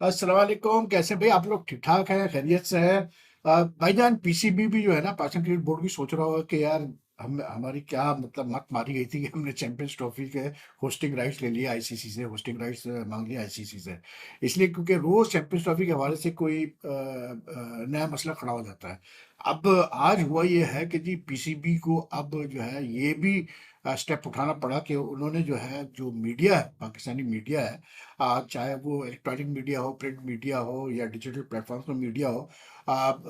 अस्सलाम वालेकुम। कैसे भाई आप लोग? ठीक ठाक हैं, खैरियत से हैं? भाईजान, पीसीबी भी जो है ना, पाकिस्तान क्रिकेट बोर्ड भी सोच रहा होगा कि यार हम हमारी क्या मतलब मत मारी गई थी कि हमने चैंपियंस ट्रॉफी के होस्टिंग राइट्स ले लिए आईसीसी से, होस्टिंग राइट्स मांग लिए आईसीसी से। इसलिए क्योंकि रोज चैंपियंस ट्रॉफी के हवाले से कोई नया मसला खड़ा हो जाता है। अब आज हुआ ये है कि जी पीसीबी को अब जो है ये भी स्टेप उठाना पड़ा कि उन्होंने जो है, जो मीडिया है, पाकिस्तानी मीडिया है, चाहे वो इलेक्ट्रॉनिक मीडिया हो, प्रिंट मीडिया हो या डिजिटल प्लेटफॉर्म पर मीडिया हो,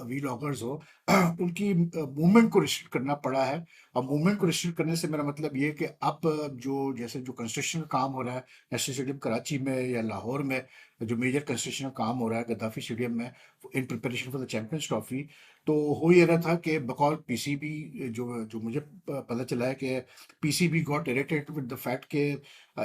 वीलॉगर्स हो, उनकी मूवमेंट को रिस्ट्रिक्ट करना पड़ा है। और मूवमेंट को रिस्ट्रिक्ट करने से मेरा मतलब ये है कि अब जो जैसे जो कंस्ट्रक्शन का काम हो रहा है नेशनल स्टेडियम कराची में या लाहौर में, जो मेजर कंस्ट्रक्शन का काम हो रहा है गद्दाफी स्टेडियम में in preparation for the Champions trophy, तो हो ये रहा था कि बकौल पीसीबी, जो जो मुझे पता चला है कि PCB got irritated with the fact के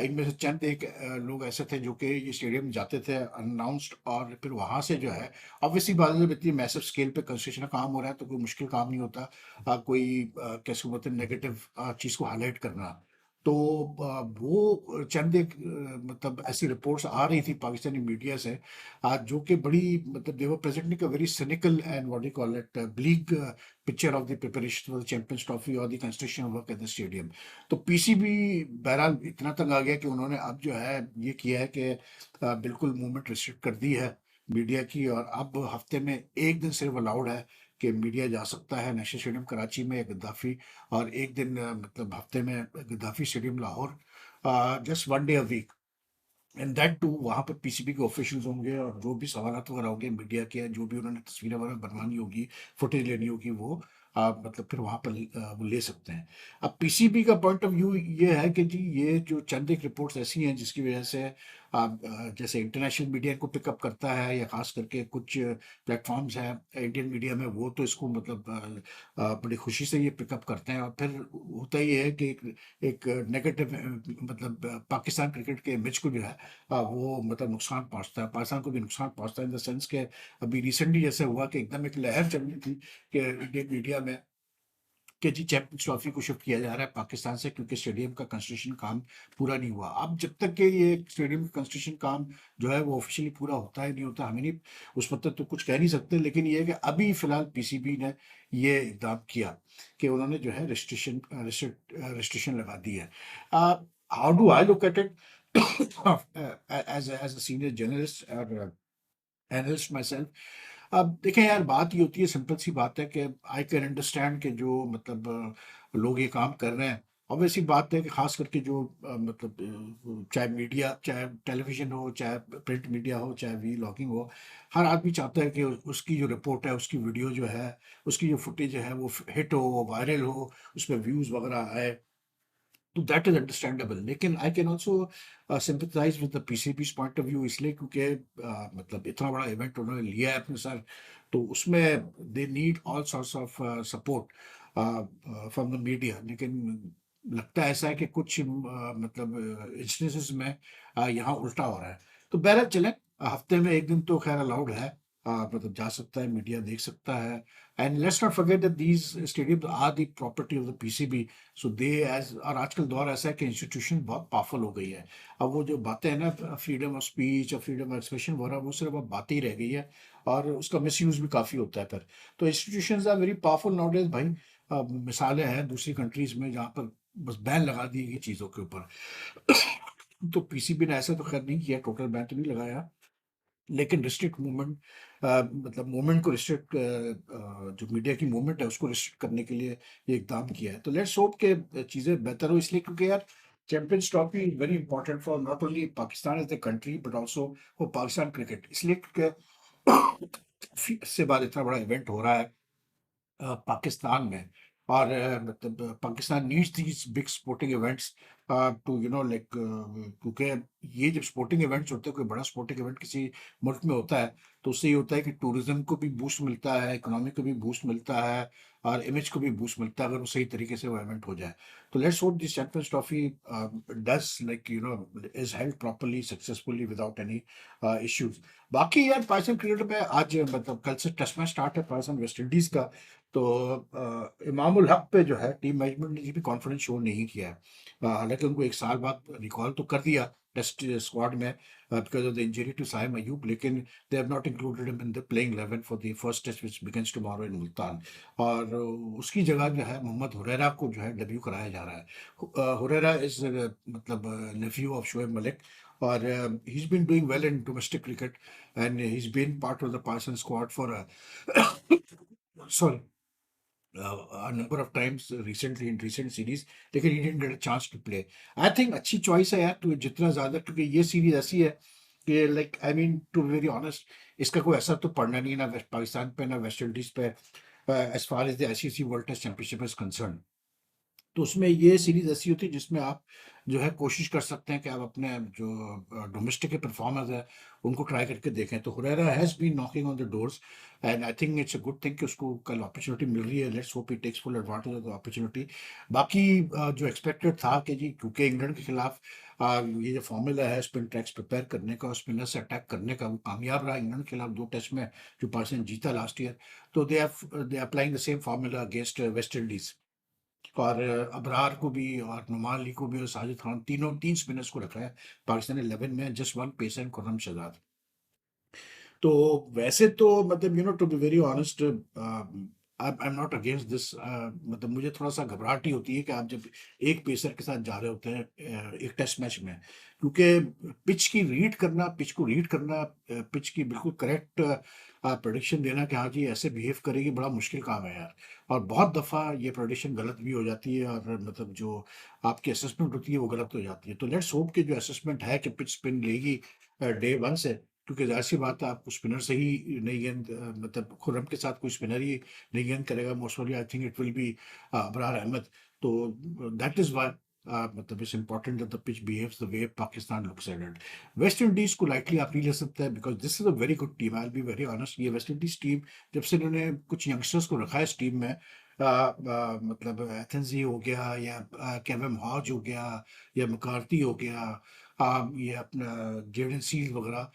इनमें से चंद एक लोग ऐसे थे जो कि ये स्टेडियम जाते थे अनाउंस्ड, और फिर वहां से जो है, ऑब्वियसली बात है, जब इतनी मैसिव स्केल पे कंस्ट्रक्शन का काम हो रहा है तो कोई मुश्किल काम नहीं होता कोई कैसे बोलते हैं नेगेटिव चीज को हाईलाइट करना। तो वो चंद एक मतलब ऐसी रिपोर्ट्स आ रही थी पाकिस्तानी मीडिया से, जो कि बड़ी मतलब they were presenting a very cynical and what you call it bleak picture of the preparation for the Champions Trophy और the construction work at the stadium. तो पीसीबी बहरहाल इतना तंग आ गया कि उन्होंने अब जो है ये किया है कि बिल्कुल मूवमेंट रिस्ट्रिक्ट कर दी है मीडिया की, और अब हफ्ते में एक दिन सिर्फ अलाउड है कि मीडिया जा सकता है नेशनल स्टेडियम कराची में या गद्दाफी, और एक दिन मतलब हफ्ते में Gaddafi stadium Lahore, just one day a week. And that too वहाँ पर पीसीबी के ऑफिशियल्स होंगे, और जो भी सवालात वगैरह होंगे मीडिया के, जो भी उन्होंने तस्वीरें वगैरह बनवानी होगी, फुटेज लेनी होगी, वो मतलब फिर वहाँ पर वो ले सकते हैं। अब पीसीबी का पॉइंट ऑफ व्यू ये है कि जी ये जो चंद एक रिपोर्ट्स ऐसी हैं जिसकी वजह से जैसे इंटरनेशनल मीडिया को पिकअप करता है, या खास करके कुछ प्लेटफॉर्म्स हैं इंडियन मीडिया में, वो तो इसको मतलब बड़ी खुशी से ये पिकअप करते हैं। और फिर होता ये है कि एक नेगेटिव मतलब पाकिस्तान क्रिकेट के इमेज को जो है वो मतलब नुकसान पहुंचता है, पाकिस्तान को भी नुकसान पहुंचता है इन द सेंस के अभी रिसेंटली जैसे हुआ कि एकदम एक लहर चल रही थी कि इंडियन मीडिया में कि जी चैंपियंस ट्रॉफी को शिफ्ट किया जा रहा है पाकिस्तान से, क्योंकि स्टेडियम का कंस्ट्रक्शन काम पूरा नहीं हुआ। अब जब तक कि ये स्टेडियम का कंस्ट्रक्शन काम जो है वो ऑफिशियली पूरा होता है नहीं होता, हमें नहीं उस वक्त तक तो कुछ कह नहीं सकते, लेकिन ये है कि अभी फिलहाल पीसीबी ने ये इकदाम किया कि उन्होंने जो है रिस्ट्रिक्शन लगा दी है। How do I look at it as a senior journalist और एनालिस्ट माई सेल्फ? अब देखें यार, बात ये होती है, सिंपल सी बात है कि आई कैन अंडरस्टैंड कि जो मतलब लोग ये काम कर रहे हैं, और वैसी बात है कि खास करके जो मतलब चाहे मीडिया, चाहे टेलीविजन हो, चाहे प्रिंट मीडिया हो, चाहे वी लॉगिंग हो, हर आदमी चाहता है कि उसकी जो रिपोर्ट है, उसकी वीडियो जो है, उसकी जो फुटेज है वो हिट हो, वायरल हो, उसमें व्यूज वगैरह आए, तो दैट इज अंडरस्टैंडेबल। लेकिन I can also sympathise with the PCB's point of view, इसलिए क्योंकि मतलब इतना बड़ा इवेंट उन्होंने लिया है अपने सर, तो उसमें they need all sorts of support from the media. लेकिन लगता है ऐसा है कि कुछ मतलब इंस्टेंसेस में यहाँ उल्टा हो रहा है। तो बहरहाल चले, हफ्ते में एक दिन तो खैर अलाउड है, मतलब जा सकता है, मीडिया देख सकता है। And let's not forget that these stadiums are the property of the PCB. So they as, और आजकल दौर ऐसा है कि इंस्टीट्यूशन बहुत पावरफुल हो गई है। अब वो जो बातें हैं ना, फ्रीडम ऑफ स्पीच और फ्रीडम ऑफ एक्सप्रेशन वगैरह, वो सिर्फ अब बातें ही रह गई है, और उसका मिसयूज भी काफ़ी होता है फिर। तो institutions are very powerful nowadays भाई। मिसालें हैं दूसरी कंट्रीज में जहाँ पर बस बैन लगा दी गई चीज़ों के ऊपर। तो पीसीबी ने ऐसा तो खैर नहीं किया, टोटल बैन तो नहीं लगाया, लेकिन रिस्ट्रिक्ट मूवमेंट, मतलब मूवमेंट को रिस्ट्रिक्ट, जो मीडिया की मूवमेंट है उसको रिस्ट्रिक्ट करने के लिए ये इकदाम किया है। तो लेट्स होप के चीज़ें बेहतर हो, इसलिए क्योंकि यार Champions Trophy is very important for not only Pakistan as the country but also for Pakistan cricket, इसलिए क्योंकि इससे बाद इतना बड़ा इवेंट हो रहा है पाकिस्तान में, और मतलब Pakistan needs these big sporting events to you know like, क्योंकि ये जब स्पोर्टिंग इवेंट्स होते हैं, कोई बड़ा स्पोर्टिंग इवेंट किसी मुल्क में होता है, तो उससे ये होता है कि टूरिज्म को भी बूस्ट मिलता है, इकोनॉमी को भी बूस्ट मिलता है, और इमेज को भी बूस्ट मिलता है अगर वो सही तरीके से वो इवेंट हो जाए। तो let's hope this champions trophy does like you no is held properly successfully without any issues. बाकी यार पाकिस्तान क्रिकेट में आज मतलब कल से टेस्ट मैच स्टार्ट है पाकिस्तान वेस्ट इंडीज का। तो इमामुल हक पे जो है टीम मैनेजमेंट ने भी कॉन्फिडेंस शो नहीं किया है, हालांकि उनको एक साल बाद रिकॉल तो कर दिया, टेस्ट स्क्वाड में because of the injury to Saim Ayub, लेकिन they have not included him in the playing 11 for the first test which begins tomorrow in Multan. और उसकी जगह जो है मोहम्मद हुरैरा को जो है डेब्यू कराया जा रहा है। हुरैरा इज मतलब नेफ्यू ऑफ शोएब मलिक, और he is been doing well in domestic cricket and he is been part of the Pakistan squad for sorry, a number of times recently in recent series, लेकिन he didn't get a chance to play. I think अच्छी choice है यार, तू जितना ज्यादा, क्योंकि ये series ऐसी है कि like I mean to be very honest, इसका कोई असर तो पड़ना नहीं है ना वेस्ट पाकिस्तान पे ना वेस्ट इंडीज पे, as far as the ICC World Test Championship is concern. तो उसमें ये सीरीज ऐसी होती है जिसमें आप जो है कोशिश कर सकते हैं कि आप अपने जो डोमेस्टिक के परफॉर्मर्स है उनको ट्राई करके देखें। तो Huraira has been knocking on the doors and I think it's a good thing कि उसको कल अपॉर्चुनिटी मिल रही है। Let's hope he takes full advantage of the opportunity. बाकी जो एक्सपेक्टेड था कि जी क्योंकि इंग्लैंड के खिलाफ ये जो फॉर्मूला है स्पिन ट्रैक्स प्रिपेयर करने का और स्पिनर से अटैक करने का, वो कामयाब रहा इंग्लैंड के खिलाफ 2 टेस्ट में जो पाकिस्तान जीता लास्ट ईयर। तो they applying the same formula against West Indies. और अबरार को भी और नुमान अली को भी और साजिद खान, तीनों 3 स्पिनर्स को रखा है पाकिस्तान 11 में, just one pacer and Khurram Shahzad. तो वैसे तो मतलब to be very honest, I am not against this. मतलब मुझे थोड़ा सा घबराहट ही होती है कि आप जब एक पेसर के साथ जा रहे होते हैं एक टेस्ट मैच में, क्योंकि पिच को रीड करना, पिच की बिल्कुल करेक्ट प्रोडिक्शन देना कि हाँ जी ऐसे बिहेव करेगी, बड़ा मुश्किल काम है यार। और बहुत दफ़ा ये प्रोडिक्शन गलत भी हो जाती है और मतलब जो आपकी असेसमेंट होती है वो गलत हो जाती है। तो लेट्स होप कि जो असेसमेंट है कि पिच स्पिन लेगी डे वन से, क्योंकि ज़ाहिर सी बात है आपको स्पिनर से ही नई गेंद मतलब खुर्रम के साथ कोई स्पिनर ही नई गेंद करेगा मोस्ट ऑफली। I think it will be Abrar Ahmed. तो दैट इज़ वाई मतलब it's important that the pitch behaves the way Pakistan looks at it. West Indies को लाइटली आप नहीं ले सकते हैं because this is a very good team. I will be very honest, ये West Indies team जब से इन्होंने कुछ यंगस्टर्स को रखा है इस टीम में, मतलब एथेंजी हो गया या केविन हॉज हो गया या मकार्थी हो गया, ये अपना जेवन सील वगैरह,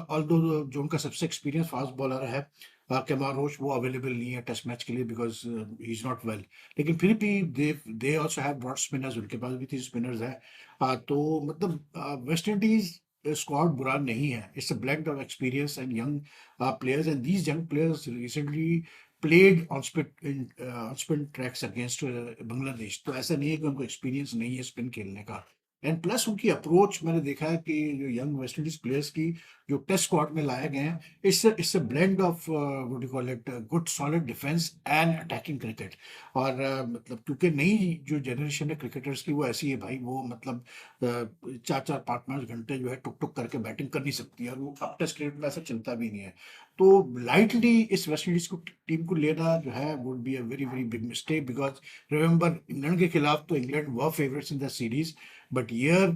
ऑल दो जो उनका सबसे एक्सपीरियंस फास्ट बॉलर है केमार रोच, वो अवेलेबल नहीं है टेस्ट मैच के लिए because he is not well. लेकिन फिर भी they also have broad spinners, उनके पास भी 3 स्पिनर्स हैं। तो मतलब वेस्ट इंडीज स्क्वाड बुरा नहीं है। It's a blend of experience and young players and these young players recently played on spin tracks against Bangladesh. तो ऐसा नहीं है कि उनको एक्सपीरियंस नहीं है स्पिन खेलने का। एंड प्लस उनकी अप्रोच मैंने देखा है कि जो यंग वेस्ट इंडीज प्लेयर्स की जो टेस्ट स्क्वाड में लाए गए हैं, it's a blend of what you call it good solid defence and attacking cricket. और मतलब क्योंकि नई जो जनरेशन है क्रिकेटर्स की वो ऐसी है भाई, वो मतलब 4-4 5-5 घंटे जो है टुक टुक करके बैटिंग कर नहीं सकती है, और वो अब टेस्ट क्रिकेट में ऐसा चलता भी नहीं है। तो लाइटली इस वेस्ट इंडीज को टीम को लेना जो है would be a very very big mistake because remember England के खिलाफ तो England were favourites in the series, but here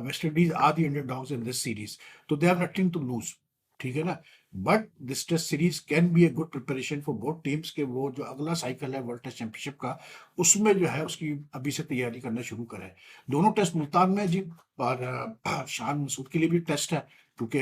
West Indies are the underdogs in this series. तो they have nothing to lose, ठीक है ना। But this test series can be a good preparation for both teams के वो जो अगला cycle है world Test championship का, उसमें जो है उसकी अभी से तैयारी करना शुरू करें। दोनों टेस्ट मुल्तान में जी, और शान मसूद के लिए भी टेस्ट है क्योंकि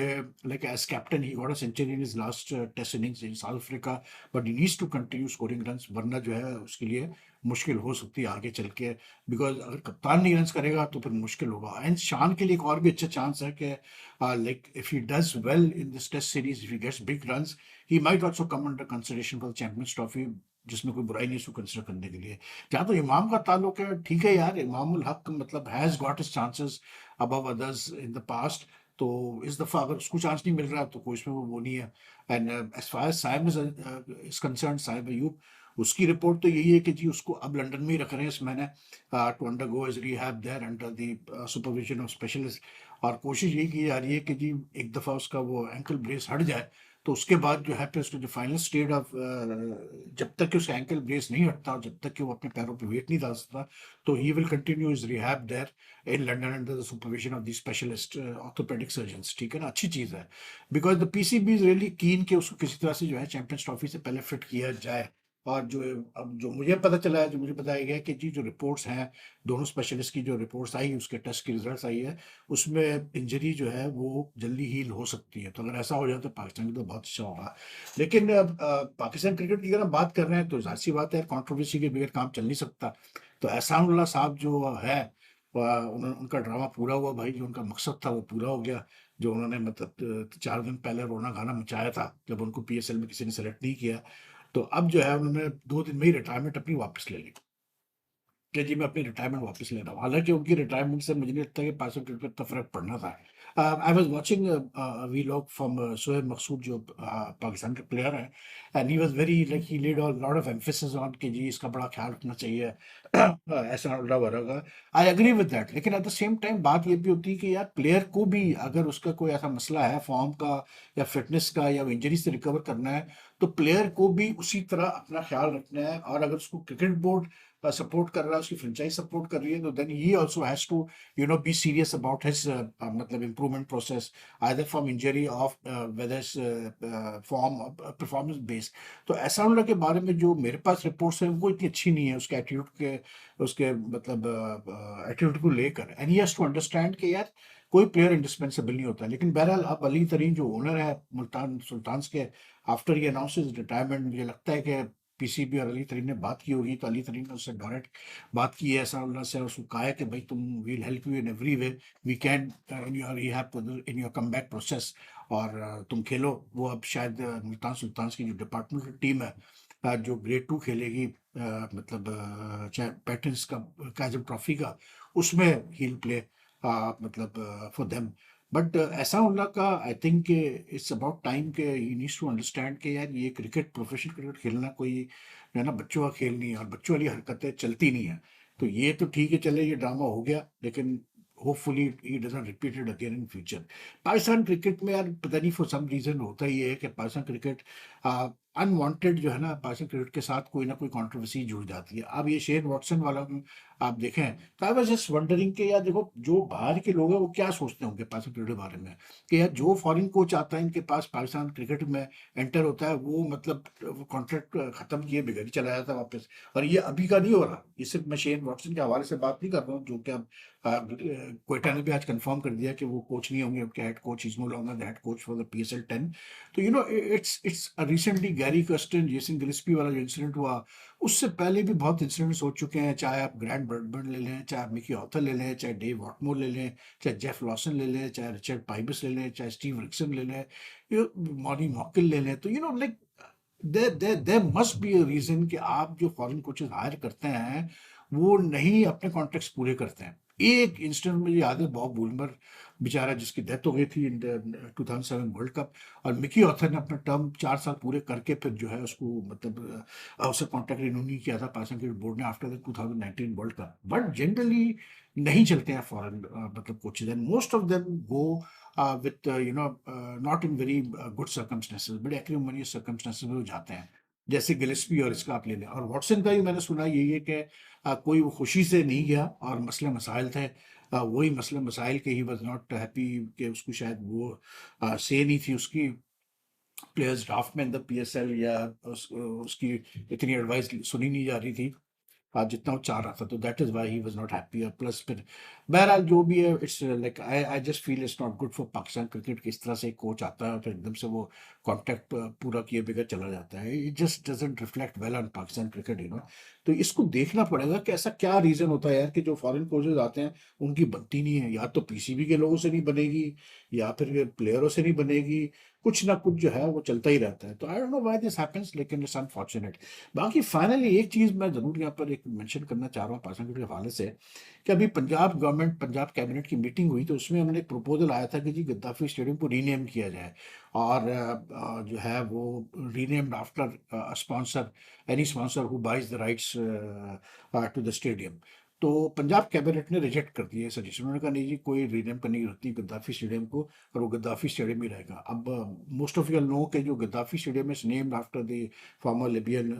like as captain he got a century in his last test innings in South Africa, but he needs to continue scoring runs, वरना जो है उसके लिए मुश्किल हो सकती है आगे चल के। बिकॉज अगर कप्तान नहीं रन्स करेगा तो फिर मुश्किल होगा। एंड शान के लिए एक और भी अच्छा चांस है कि like if he does well in this test series, if he gets big runs, he might also come under consideration for the Champions Trophy, जिसमें कोई बुराई नहीं है उसको कंसिडर करने के लिए। जहाँ तो इमाम का ताल्लुक है, ठीक है यार, इमाम उल हक मतलब has got his chances above others in the past. तो इस दफा अगर उसको चांस नहीं मिल रहा तो कोई इसमें वो नहीं है। And as far as Saim is concern, Saim Ayub, उसकी रिपोर्ट तो यही है कि जी उसको अब लंदन में ही रख रहे हैं इस महीने to undergo his rehab there under the supervision of specialist. और कोशिश यही की जा रही है कि जी एक दफ़ा उसका वो एंकल ब्रेस हट जाए तो उसके बाद जो है फिर उसका जो फाइनल स्टेज ऑफ, जब तक कि उसका एंकल ब्रेस नहीं हटता और जब तक कि वो अपने पैरों पे वेट नहीं डाल सकता, तो he will continue his rehab there in London under the supervision of the specialist orthopaedic surgeons, ठीक है ना। अच्छी चीज़ है because the PCB is really keen कि उसको किसी तरह से जो है चैंपियंस ट्रॉफी से पहले फिट किया जाए। और जो अब जो मुझे पता चला है, जो मुझे बताया गया है कि जी जो रिपोर्ट्स हैं दोनों स्पेशलिस्ट की, जो रिपोर्ट्स आई उसके टेस्ट की रिजल्ट्स आई है, उसमें इंजरी जो है वो जल्दी हील हो सकती है। तो अगर ऐसा हो जाए तो पाकिस्तान के लिए तो बहुत अच्छा होगा। लेकिन पाकिस्तान क्रिकेट की अगर हम बात कर रहे हैं तो जाहिर सी बात है कंट्रोवर्सी के बगैर काम चल नहीं सकता। तो एहसान उल्लाह साहब जो है उनका ड्रामा पूरा हुआ भाई, जो उनका मकसद था वो पूरा हो गया। जो उन्होंने मतलब 4 दिन पहले रोना गाना मचाया था, जब उनको पीएसएल में किसी ने सेलेक्ट नहीं किया, तो अब जो है उन्होंने 2 दिन में ही रिटायरमेंट अपनी वापस ले ली। कि जी मैं अपनी रिटायरमेंट वापस ले रहा हूँ। हालाँकि उनकी रिटायरमेंट से मुझे नहीं लगता कि पाकिस्तान क्रिकेट पे इतना फ़र्क पड़ना था। I was watching vlog from Sohaib Maqsood, जो पाकिस्तान के प्लेयर हैं, and he was very like he led a lot of emphasis on कि जी इसका बड़ा ख़्याल रखना चाहिए। ऐसा वगैरह। आई एग्री विद दैट, लेकिन एट द सेम टाइम बात ये भी होती है कि यार प्लेयर को भी अगर उसका कोई ऐसा मसला है फ़ॉर्म का या फ़िटनेस का या इंजरी से रिकवर करना है, तो प्लेयर को भी उसी तरह अपना ख़्याल रखना है। और अगर उसको क्रिकेट बोर्ड सपोर्ट कर रहा है, उसकी फ्रेंचाइज सपोर्ट कर रही है, तो then he also has to be serious about his मतलब improvement process, either from injury of whether form performance based. तो ऐसा के बारे में जो मेरे पास रिपोर्ट्स हैं वो इतनी अच्छी नहीं है उसके एटीट्यूड के, उसके मतलब एटीट्यूड को लेकर। And he has to understand कि यार कोई प्लेयर इंडिस्पेंसेबल नहीं होता। लेकिन बहरहाल अब अली तरीन जो ओनर है मुल्तान सुल्तान्स के, आफ्टर ही अनाउंसेस रिटायरमेंट, मुझे लगता है कि पीसीबी और अली तरीन ने बात की होगी, तो अली तरीन ने उससे डायरेक्ट बात की है असाउल्लाह से, और उसको कहा है कि भाई तुम, we'll help you in every way we can in your rehab, in your come back process, और तुम खेलो। वो अब शायद मुल्तान सुल्तान की जो डिपार्टमेंटल टीम है, जो ग्रेड 2 खेलेगी, मतलब चाहे पैटर्न्स का काजम ट्रॉफी का, उसमें ही प्ले मतलब फॉर देम। बट ऐसा उल्ला का आई थिंक इट्स अबाउट टाइम के ही नीड्स टू अंडरस्टैंड कि यार ये क्रिकेट, प्रोफेशनल क्रिकेट खेलना कोई जो है ना बच्चों का खेल नहीं है, और बच्चों वाली हरकतें चलती नहीं है। तो ये तो ठीक है, चले ये ड्रामा हो गया, लेकिन hopefully he doesn't repeat it again in future. Pakistan cricket में यार पता नहीं फॉर सम रीजन होता ही है कि पाकिस्तान क्रिकेट अनवांटेड जो है ना, पाकिस्तान क्रिकेट के साथ कोई ना कोई कंट्रोवर्सी जुड़ जाती है। अब ये शेन वॉटसन वाला आप देखें, तो आई वाज जस्ट वंडरिंग कि यार देखो, जो बाहर के लोग हैं वो क्या सोचते होंगे पाकिस्तान क्रिकेट के बारे में, कि यार जो फॉरेन कोच आता है इनके पास पाकिस्तान क्रिकेट में एंटर होता है, वो मतलब कॉन्ट्रैक्ट खत्म किए बगैर ही चला जाता है वापस। और ये अभी का नहीं हो रहा, ये सिर्फ मैं शेन वॉटसन के हवाले से बात नहीं कर रहा हूँ, जो कि अब क्वेटा ने भी आज कंफर्म कर दिया कि वो कोच नहीं होंगे, उनके head coach, is no longer the head coach for the PSL 10। तो it's recently Gary Kirsten, Jason Gillespie वाला जो इंसिडेंट हुआ, उससे पहले भी बहुत इंसिडेंट्स हो चुके हैं। चाहे आप ग्रैंड ब्रडबर्न ले लें, चाहे आप मिकी ऑथर ले लें, चाहे डेव वॉटमोर ले लें, चाहे जेफ लॉसन ले लें, चाहे रिचर्ड पाइबस ले लें, चाहे स्टीव रिक्सन ले लें, मॉनी मॉकिल ले लें। तो like there must be a reason कि आप जो फॉरेन कोचेस हायर करते हैं वो नहीं अपने कॉन्ट्रैक्ट्स पूरे करते हैं। एक इंस्टेंस मुझे याद है, बॉब वुलमर बेचारा, जिसकी डेथ हो गई थी इन 2007 वर्ल्ड कप, और मिकी ऑथर ने अपना टर्म 4 साल पूरे करके फिर जो है उसको मतलब उससे कॉन्ट्रैक्ट रिन्यू नहीं किया था पाकिस्तान क्रिकेट बोर्ड ने after the 2019 world cup. But generally नहीं चलते हैं फॉरेन मतलब coaches, and most of them go with not in very good circumstances, बड़े एक्रिमोनियस सर्कमस्टेंसेस में वो जाते हैं। जैसे गिलेस्पी और इसका आप ले लें, और वॉटसन का ही मैंने सुना यही है कि कोई वो खुशी से नहीं गया, और मसले मसाइल थे, वही मसले मसाइल के, ही वॉज नॉट हैप्पी कि उसको शायद वो से नहीं थी उसकी प्लेयर्स ड्राफ्ट में इन द पीएसएल, या उसकी इतनी एडवाइस सुनी नहीं जा रही थी जितना वो चाह रहा था। तो that is why he was not happy. Plus फिर बहरहाल जो भी है, it's like I just feel it's not good for Pakistan cricket कि इस तरह से कोच आता है तो एकदम से वो कॉन्ट्रैक्ट पूरा किए बगैर चला जाता है। It just doesn't reflect well on Pakistan cricket, तो इसको देखना पड़ेगा कि ऐसा क्या रीजन होता है यार कि जो फॉरेन कोचेज आते हैं उनकी बनती नहीं है, या तो पीसीबी के लोगों से नहीं बनेगी, या फिर प्लेयरों से नहीं बनेगी, कुछ ना कुछ जो है वो चलता ही रहता है। तो I don't know why this happens, लेकिन इट्स अनफॉर्चुनेट। बाकी फाइनली एक चीज मैं जरूर यहाँ पर एक मेंशन करना चाह रहा हूँ पाकिस्तान क्रिकेट के हवाले से, कि अभी पंजाब गवर्नमेंट, पंजाब कैबिनेट की मीटिंग हुई, तो उसमें उन्होंने एक प्रपोजल आया था कि जी गद्दाफी स्टेडियम को रीनेम किया जाए, और जो है वो renamed after sponsor, any sponsor who buys the rights to the stadium. तो पंजाब कैबिनेट ने रिजेक्ट कर दिया सजेशन। उन्होंने कहा नहीं जी, कोई रीनेम करने की जरूरत नहीं गद्दाफी स्टेडियम को, और वो गद्दाफी स्टेडियम ही रहेगा। अब मोस्ट ऑफ यू नो के जो Gaddafi stadium is named after the former Libyan,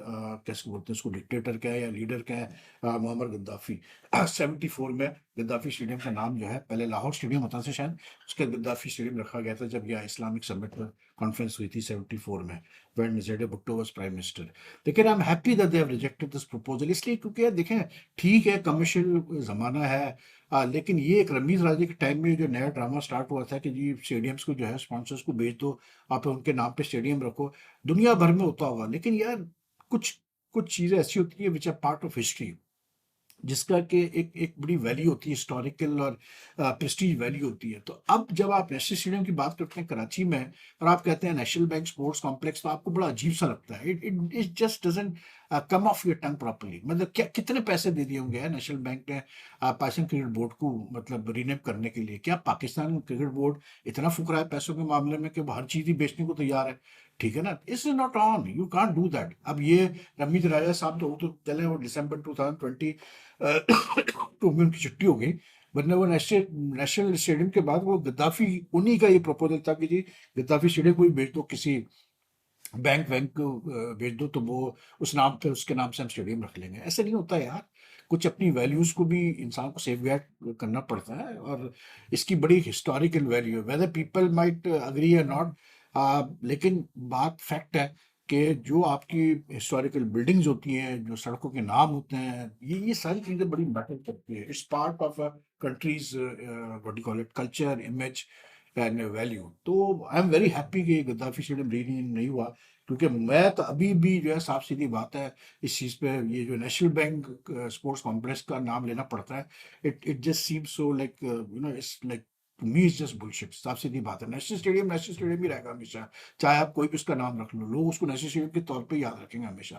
कैसे बोलते हैं उसको, डिक्टेटर का है या लीडर का है, मुअम्मर गद्दाफी। 74 में गद्दाफी स्टेडियम का नाम जो है, पहले लाहौर स्टेडियम होता था शायद, उसका गद्दाफी स्टेडियम रखा गया था जब यह इस्लामिक समिट कॉन्फ्रेंस हुई थी 74 में, व्हेन जेडे भुट्टो वाज प्राइम मिनिस्टर। लेकिन I am happy that they have rejected this proposal, इसलिए क्योंकि यार देखें, ठीक है कमर्शियल ज़माना है, लेकिन ये एक रमीज राजे के टाइम में जो नया ड्रामा स्टार्ट हुआ था कि जी स्टेडियम्स को जो है स्पॉन्सर्स को बेच दो, आप उनके नाम पे स्टेडियम रखो, दुनिया भर में होता होगा। लेकिन यार कुछ कुछ चीज़ें ऐसी होती है which are part of history, जिसका कि एक एक बड़ी वैल्यू होती है, हिस्टोरिकल और प्रेस्टीज वैल्यू होती है। तो अब जब आप नेशनल स्टेडियम की बात करते हैं कराची में और आप कहते हैं नेशनल बैंक स्पोर्ट्स कॉम्प्लेक्स, तो आपको बड़ा अजीब सा लगता है। It it it just doesn't come of your tongue properly. मतलब क्या कितने पैसे दे दिए होंगे नेशनल बैंक ने पाकिस्तान क्रिकेट बोर्ड को, मतलब रीनेम करने के लिए? क्या पाकिस्तान क्रिकेट बोर्ड इतना फुकरा है पैसों के मामले में कि वो हर चीज ही बेचने को तैयार है? ठीक है ना, it's not on, you can't do that. अब ये रमीज राजा साहब तो वो तो चले, वो दिसंबर 2020 तो भी उनकी छुट्टी हो गई, वरना वो नेशनल नेशनल स्टेडियम के बाद वो गद्दाफी, उन्हीं का ये प्रपोजल था कि जी गद्दाफी स्टेडियम को भी बेच दो, किसी बैंक वैंक को भेज दो, तो वो उस नाम पे, उसके नाम से हम स्टेडियम रख लेंगे। ऐसे नहीं होता यार, कुछ अपनी वैल्यूज को भी इंसान को सेफ गार्ड करना पड़ता है। और इसकी बड़ी हिस्टोरिकल वैल्यू है, वेदर पीपल माइट अग्री या नॉट, लेकिन बात फैक्ट है कि जो आपकी हिस्टोरिकल बिल्डिंग्स होती हैं, जो सड़कों के नाम होते हैं, ये सारी चीजें बड़ी मैटर करती है। It's part of a countries what you call it, culture, image and value. तो आई एम वेरी हैप्पी कि गद्दाफी स्टेडियम रीयूनियन नहीं हुआ, क्योंकि मैं तो अभी भी जो है, साफ सीधी बात है, इस चीज़ पे, ये जो नेशनल बैंक स्पोर्ट्स कॉम्प्लेक्स का नाम लेना पड़ता है, it it just seems so like, you know, it's like, to me is just bullshit. साफ सीधी बात है, नेशनल स्टेडियम ही रहेगा हमेशा, चाहे आप कोई भी उसका नाम रख लो, लोग उसको नेशनल स्टेडियम के तौर पे याद रखेंगे हमेशा।